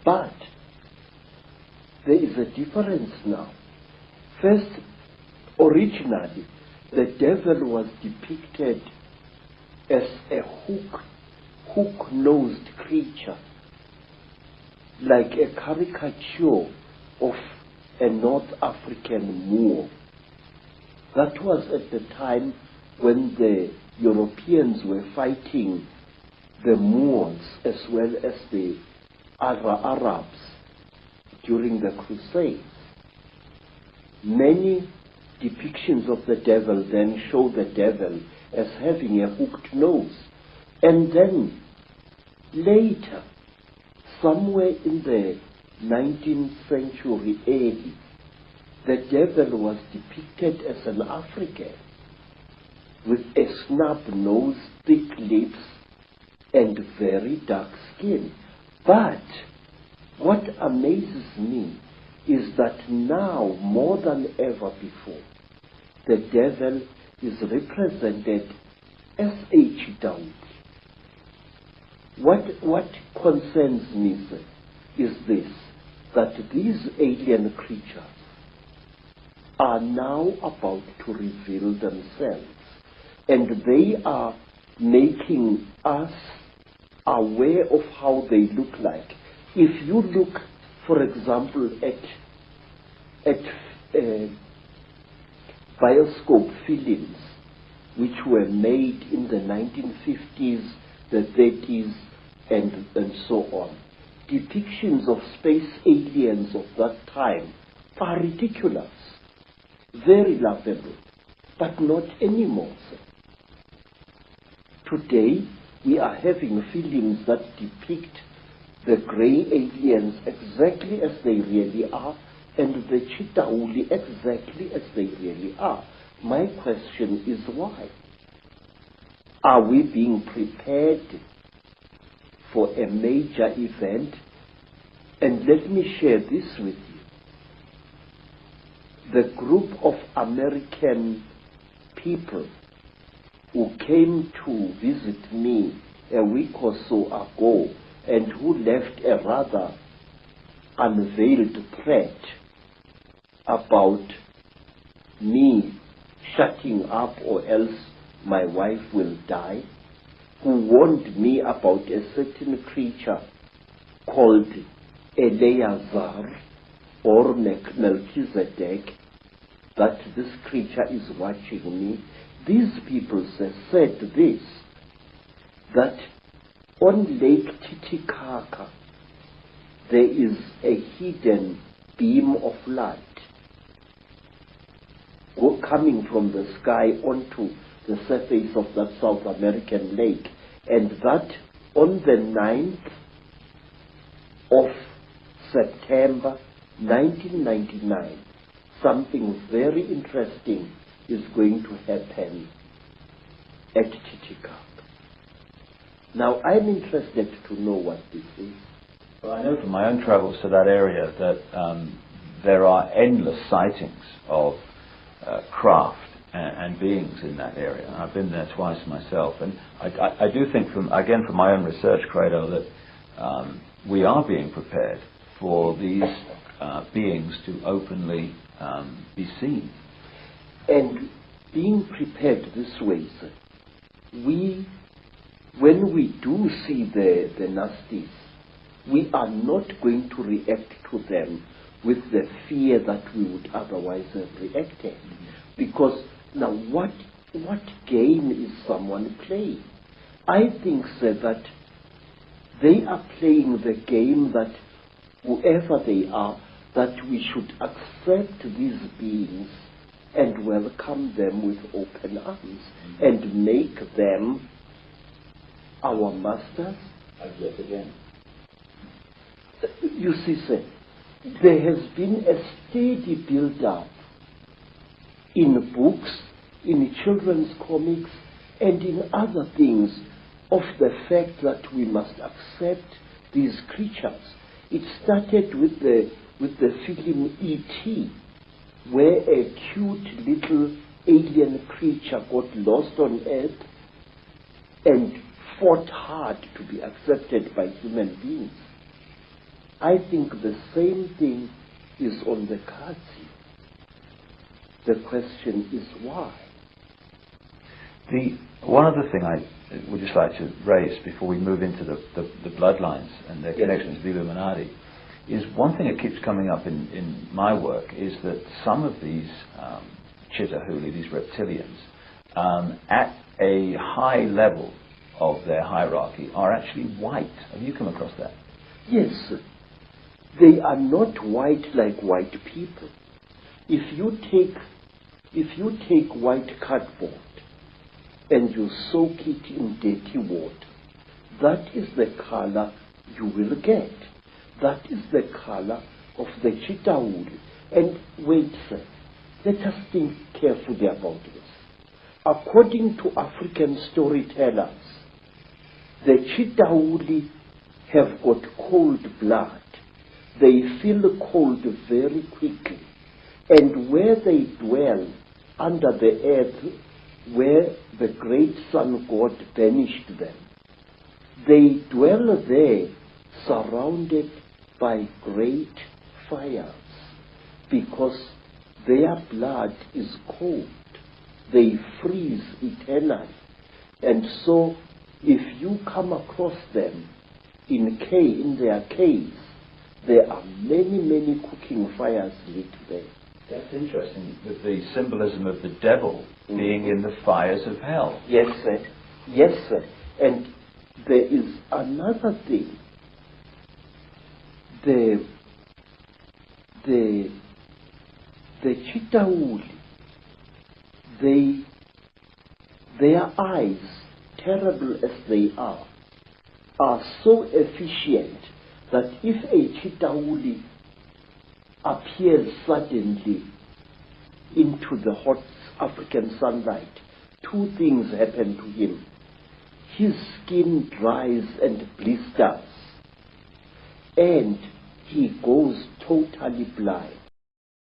But there is a difference now. First, originally, the devil was depicted as a hook-nosed creature, like a caricature of a North African Moor. That was at the time when the Europeans were fighting the Moors as well as the other Arabs during the Crusades. Many depictions of the devil then show the devil as having a hooked nose. And then later, somewhere in the 19th century AD, the devil was depicted as an African with a snub nose, thick lips, and very dark skin. But what amazes me is that now, more than ever before, the devil is represented as a cheetah. What concerns me, sir, is this, that these alien creatures are now about to reveal themselves, and they are making us aware of how they look like. If you look, for example, at bioscope films which were made in the 1950s, the 30s, and so on, depictions of space aliens of that time are ridiculous, very laughable, but not anymore, sir. Today, we are having films that depict the grey aliens exactly as they really are, and the Chitauli exactly as they really are. My question is why? Are we being prepared for a major event? And let me share this with you. The group of American people who came to visit me a week or so ago and who left a rather unveiled threat about me shutting up or else my wife will die, who warned me about a certain creature called Eleazar or Melchizedek, that this creature is watching me. These people said this, that on Lake Titicaca there is a hidden beam of light coming from the sky onto the surface of that South American lake, and that on the 9th of September 1999, something very interesting is going to happen at Titicaca. Now, I'm interested to know what this is. Well, I know from my own travels to that area that there are endless sightings of craft and beings in that area. I've been there twice myself, and I do think, from my own research, Credo, that we are being prepared for these beings to openly be seen. And being prepared this way, sir, when we do see the nasties, we are not going to react to them with the fear that we would otherwise have reacted. Because now what game is someone playing? I think, sir, that they are playing the game that whoever they are, that we should accept these beings and welcome them with open arms and make them our masters. Yet again. You see, sir, there has been a steady build-up in books, in children's comics, and in other things of the fact that we must accept these creatures. It started with the film E.T., where a cute little alien creature got lost on Earth and fought hard to be accepted by human beings. I think the same thing is on the cards here. The question is why? One other thing I would just like to raise before we move into the bloodlines and their connections to the Illuminati is one thing that keeps coming up in my work is that some of these Chitahuli, these reptilians, at a high level of their hierarchy are actually white. Have you come across that? Yes. They are not white like white people. If you take white cardboard and you soak it in dirty water, that is the color you will get. That is the color of the Chitahuli. And wait, sir, let us think carefully about this. According to African storytellers, the Chitahuli have got cold blood. They feel cold very quickly. And where they dwell under the earth, where the great sun god banished them, they dwell there surrounded by great fires because their blood is cold. They freeze eternally. And so if you come across them in their caves, there are many, many cooking fires lit there. That's interesting, with the symbolism of the devil being in the fires of hell. Yes, sir. Yes, sir. And there is another thing. The Chitahuli, their eyes, terrible as they are so efficient that if a Chitahuli appears suddenly into the hot African sunlight, two things happen to him. His skin dries and blisters, and he goes totally blind.